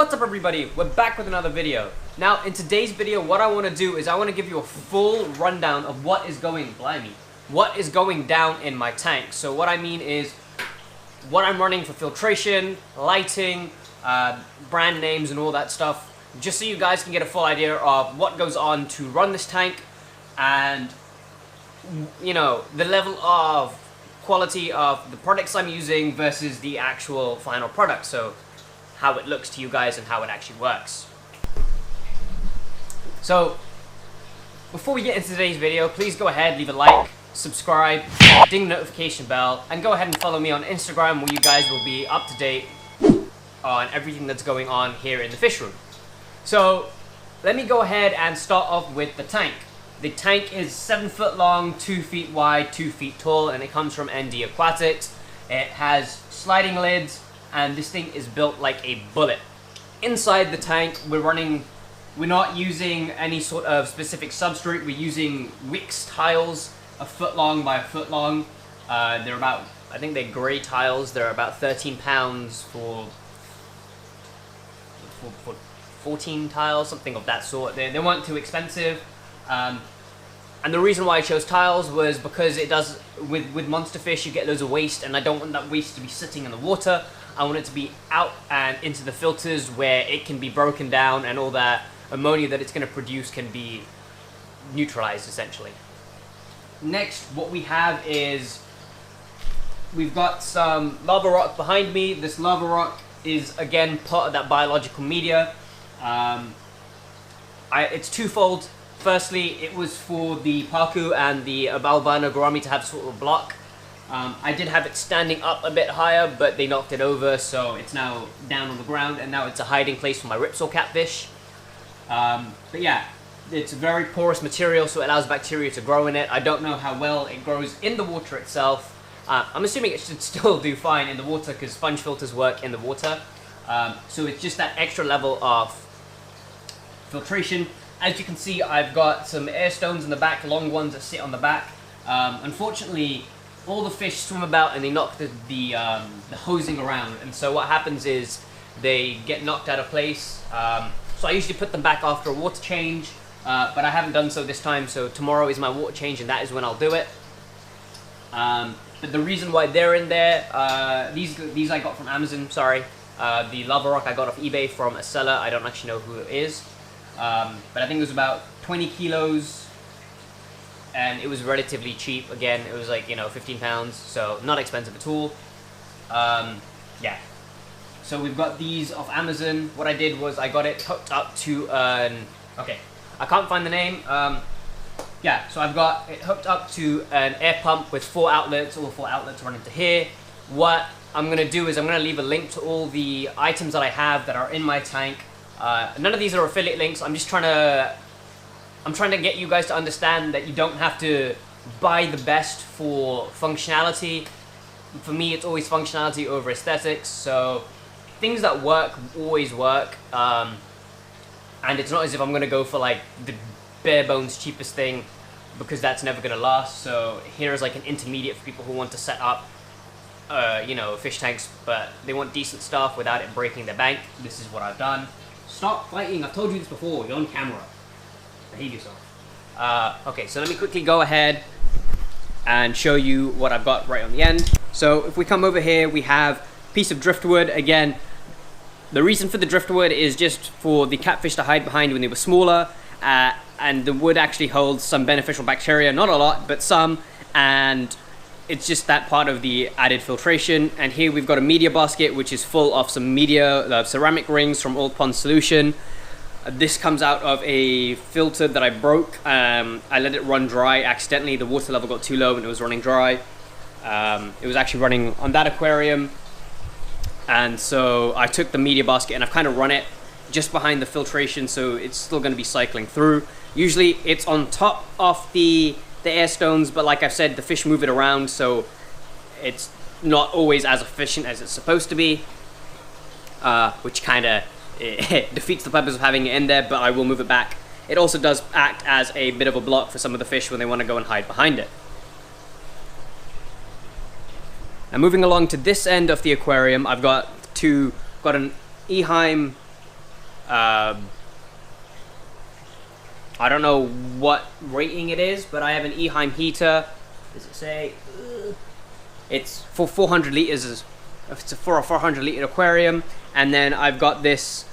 What's up everybody, we're back with another video. Now in today's video what I want to do is I want to give you a full rundown of what is going down in my tank. So what I mean is what I'm running for filtration, lighting, brand names and all that stuff, just so you guys can get a full idea of what goes on to run this tank and you know the level of quality of the products I'm using versus the actual final product. So how it looks to you guys and how it actually works. So before we get into today's video, please go ahead, leave a like, subscribe, ding the notification bell, and go ahead and follow me on Instagram, where you guys will be up to date on everything that's going on here in the fish room. So let me go ahead and start off with the tank. The tank is 7 foot long, 2 feet wide, 2 feet tall, and it comes from ND Aquatics. It has sliding lids, and this thing is built like a bullet. Inside the tank, we're not using any sort of specific substrate. We're using Wix tiles, a foot long by a foot long. They're about, I think they're gray tiles. They're about 13 pounds for 14 tiles, something of that sort. They weren't too expensive. And the reason why I chose tiles was because it does, with monster fish, you get loads of waste, and I don't want that waste to be sitting in the water. I want it to be out and into the filters where it can be broken down and all that ammonia that it's going to produce can be neutralized, essentially. Next, what we have is, we've got some lava rock behind me. This lava rock is, again, part of that biological media. It's twofold. Firstly, it was for the Paku and the albino gourami to have sort of a block. I did have it standing up a bit higher, but they knocked it over, so it's now down on the ground, and now it's a hiding place for my ripsaw catfish. But yeah, it's a very porous material, so it allows bacteria to grow in it. I don't know how well it grows in the water itself. I'm assuming it should still do fine in the water, because sponge filters work in the water. So it's just that extra level of filtration. As you can see, I've got some air stones in the back, long ones that sit on the back. Unfortunately, all the fish swim about and they knock the hosing around, and so what happens is they get knocked out of place. So I usually put them back after a water change, but I haven't done so this time, so tomorrow is my water change and that is when I'll do it. But the reason why they're in there, these I got from Amazon, sorry. The lava rock I got off eBay from a seller, I don't actually know who it is. But I think it was about 20 kilos, and it was relatively cheap. Again, it was like, 15 pounds, so not expensive at all. Yeah. So we've got these off Amazon. What I did was I got it hooked up to okay, I can't find the name. Yeah, so I've got it hooked up to an air pump with 4 outlets. All 4 outlets run into here. What I'm gonna do is I'm gonna leave a link to all the items that I have that are in my tank. None of these are affiliate links. I'm trying to get you guys to understand that you don't have to buy the best for functionality. For me, it's always functionality over aesthetics. So things that work always work. And it's not as if I'm gonna go for like the bare bones cheapest thing, because that's never gonna last. So here's like an intermediate for people who want to set up fish tanks, but they want decent stuff without it breaking their bank. This is what I've done. Stop fighting, I've told you this before, you're on camera. Behave yourself. Okay, so let me quickly go ahead and show you what I've got right on the end. So if we come over here, we have a piece of driftwood. Again, the reason for the driftwood is just for the catfish to hide behind when they were smaller, and the wood actually holds some beneficial bacteria, not a lot, but some, and it's just that part of the added filtration. And here we've got a media basket, which is full of some media, ceramic rings from Old Pond Solution. This comes out of a filter that I broke. I let it run dry accidentally. The water level got too low and it was running dry. It was actually running on that aquarium. And so I took the media basket and I've kind of run it just behind the filtration, so it's still going to be cycling through. Usually it's on top of the air stones, but like I've said, the fish move it around, so it's not always as efficient as it's supposed to be, which kind of defeats the purpose of having it in there, but I will move it back. It also does act as a bit of a block for some of the fish when they want to go and hide behind it. Now moving along to this end of the aquarium, I've got an Eheim I don't know what rating it is, but I have an Eheim heater. Does it say? It's for 400 liters. It's for a 400 liter aquarium, and then I've got this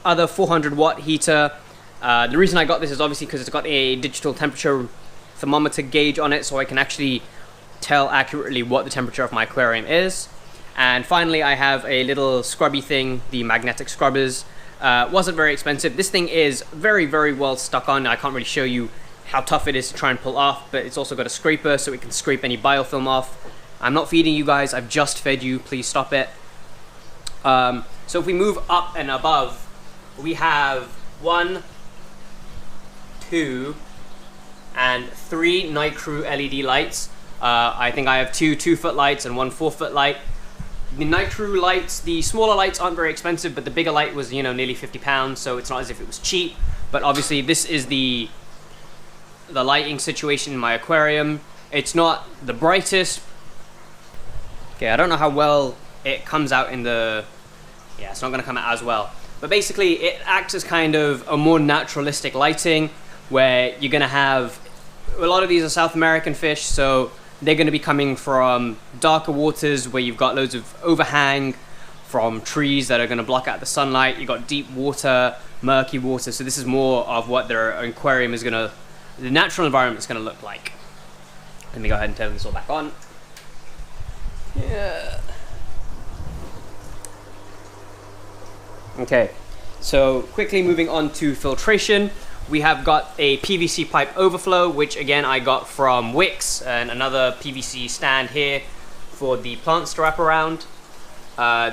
other 400 watt heater. The reason I got this is obviously because it's got a digital temperature thermometer gauge on it, so I can actually tell accurately what the temperature of my aquarium is. And finally, I have a little scrubby thing, the magnetic scrubbers. Wasn't very expensive. This thing is very, very well stuck on. I can't really show you how tough it is to try and pull off, but it's also got a scraper so it can scrape any biofilm off. I'm not feeding you guys, I've just fed you, please stop it. So if we move up and above, we have 1, 2, and 3 Night Crew LED lights. I think I have 2 2-foot lights and 1 4-foot light. The Night Crew lights, the smaller lights aren't very expensive, but the bigger light was, you know, nearly £50, so it's not as if it was cheap. But obviously this is the lighting situation in my aquarium. It's not the brightest. Okay, I don't know how well it comes out in the... Yeah, it's not going to come out as well. But basically, it acts as kind of a more naturalistic lighting, where you're going to have... A lot of these are South American fish, so they're going to be coming from darker waters where you've got loads of overhang from trees that are going to block out the sunlight. You've got deep water, murky water, so this is more of what their aquarium is going to... The natural environment is going to look like. Let me go ahead and turn this all back on. Yeah. Okay, so quickly moving on to filtration. We have got a PVC pipe overflow, which again I got from Wix, and another PVC stand here for the plants to wrap around.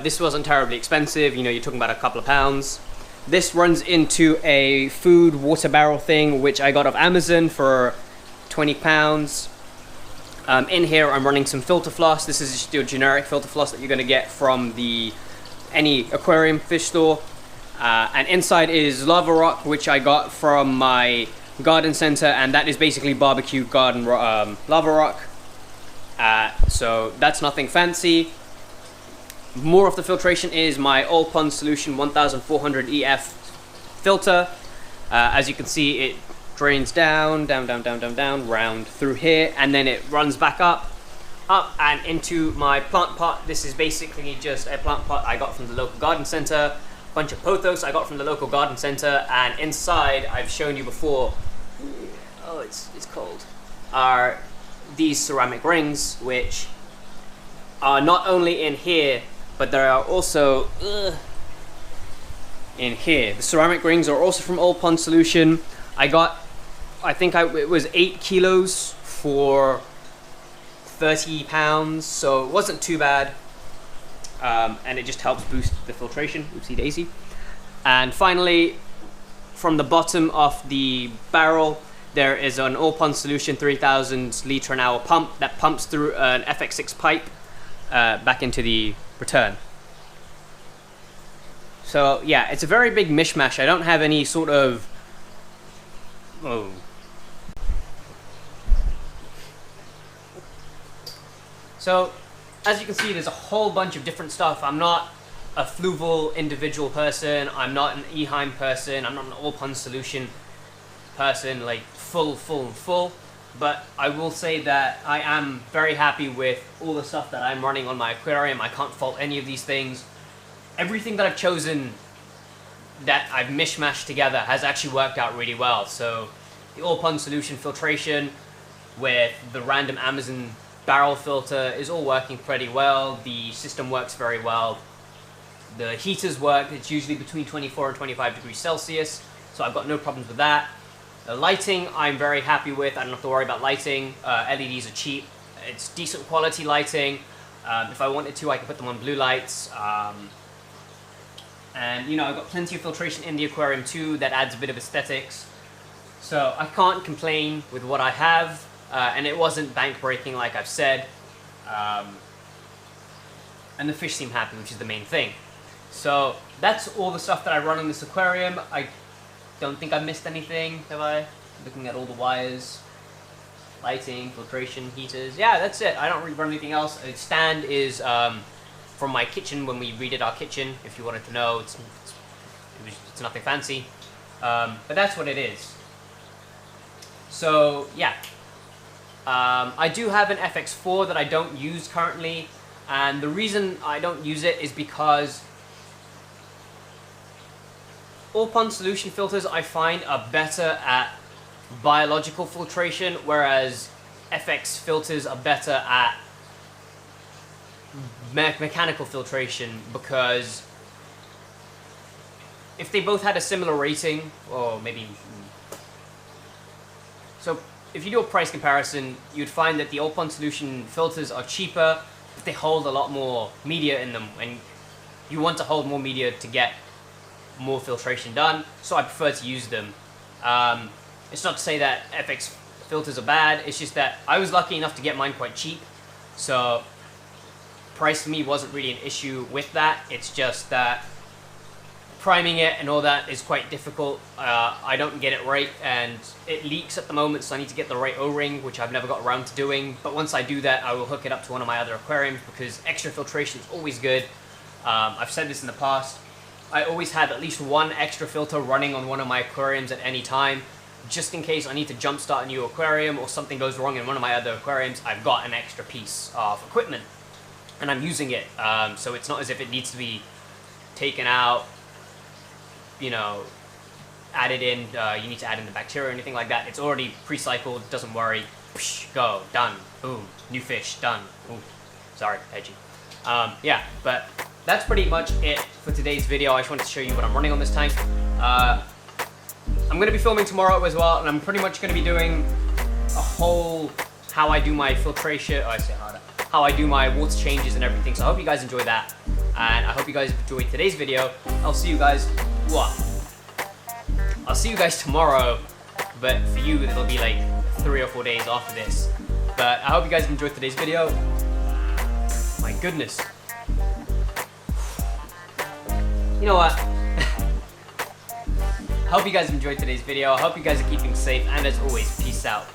This wasn't terribly expensive, you know, you're talking about a couple of pounds. This runs into a food water barrel thing, which I got off Amazon for £20. In here I'm running some filter floss. This is just your generic filter floss that you're going to get from any aquarium fish store. And inside is lava rock, which I got from my garden center, and that is basically barbecue garden lava rock. So that's nothing fancy. More of the filtration is my All Pond Solution 1400 EF filter. As you can see, it drains down, round through here, and then it runs back up and into my plant pot. This is basically just a plant pot I got from the local garden center. Bunch of pothos I got from the local garden center, and inside, I've shown you before, oh it's cold, are these ceramic rings, which are not only in here, but there are also in here. The ceramic rings are also from All Pond Solution. I got, it was 8 kilos for £30, so it wasn't too bad. And it just helps boost the filtration. Oopsie daisy. And finally, from the bottom of the barrel, there is an All Pond Solution 3000 litre an hour pump that pumps through an FX6 pipe back into the return. So yeah, it's a very big mishmash. I don't have any sort of... Oh. So, as you can see, there's a whole bunch of different stuff. I'm not a Fluval individual person. I'm not an Eheim person. I'm not an All Pond Solution person, like full. But I will say that I am very happy with all the stuff that I'm running on my aquarium. I can't fault any of these things. Everything that I've chosen, that I've mishmashed together, has actually worked out really well. So the All Pond Solution filtration with the random Amazon barrel filter is all working pretty well. The system works very well. The heaters work. It's usually between 24 and 25 degrees Celsius, so I've got no problems with that. The lighting I'm very happy with. I don't have to worry about lighting. LEDs are cheap. It's decent quality lighting. If I wanted to, I could put them on blue lights. And you know, I've got plenty of filtration in the aquarium too. That adds a bit of aesthetics. So I can't complain with what I have. And it wasn't bank breaking, like I've said. And the fish seem happy, which is the main thing. So that's all the stuff that I run in this aquarium. I don't think I missed anything, have I? Looking at all the wires, lighting, filtration, heaters. Yeah, that's it. I don't really run anything else. The stand is from my kitchen when we redid our kitchen. If you wanted to know, It's nothing fancy, but that's what it is. So yeah, I do have an FX4 that I don't use currently, and the reason I don't use it is because all-pond solution filters I find are better at biological filtration, whereas FX filters are better at mechanical filtration, because if they both had a similar rating, or maybe... So if you do a price comparison, you'd find that the all-pond solution filters are cheaper, but they hold a lot more media in them, and you want to hold more media to get more filtration done, so I prefer to use them. It's not to say that FX filters are bad, it's just that I was lucky enough to get mine quite cheap, so price for me wasn't really an issue with that. It's just that priming it and all that is quite difficult. I don't get it right, and it leaks at the moment, so I need to get the right O-ring, which I've never got around to doing. But once I do that, I will hook it up to one of my other aquariums, because extra filtration is always good. I've said this in the past. I always have at least one extra filter running on one of my aquariums at any time, just in case I need to jumpstart a new aquarium or something goes wrong in one of my other aquariums. I've got an extra piece of equipment, and I'm using it. So it's not as if it needs to be taken out, you know, added in, you need to add in the bacteria or anything like that. It's already pre-cycled, doesn't worry. Psh, go, done, boom, new fish, done. Ooh, sorry, edgy. Yeah, but that's pretty much it for today's video. I just wanted to show you what I'm running on this tank. I'm going to be filming tomorrow as well, and I'm pretty much going to be doing a whole how I do my filtration, how I do my water changes and everything. So I hope you guys enjoy that, and I hope you guys enjoyed today's video. I'll see you guys, I'll see you guys tomorrow, but for you it'll be like 3 or 4 days after this. But I hope you guys enjoyed today's video. My goodness. You know what? I hope you guys enjoyed today's video. I hope you guys are keeping safe, and as always, peace out.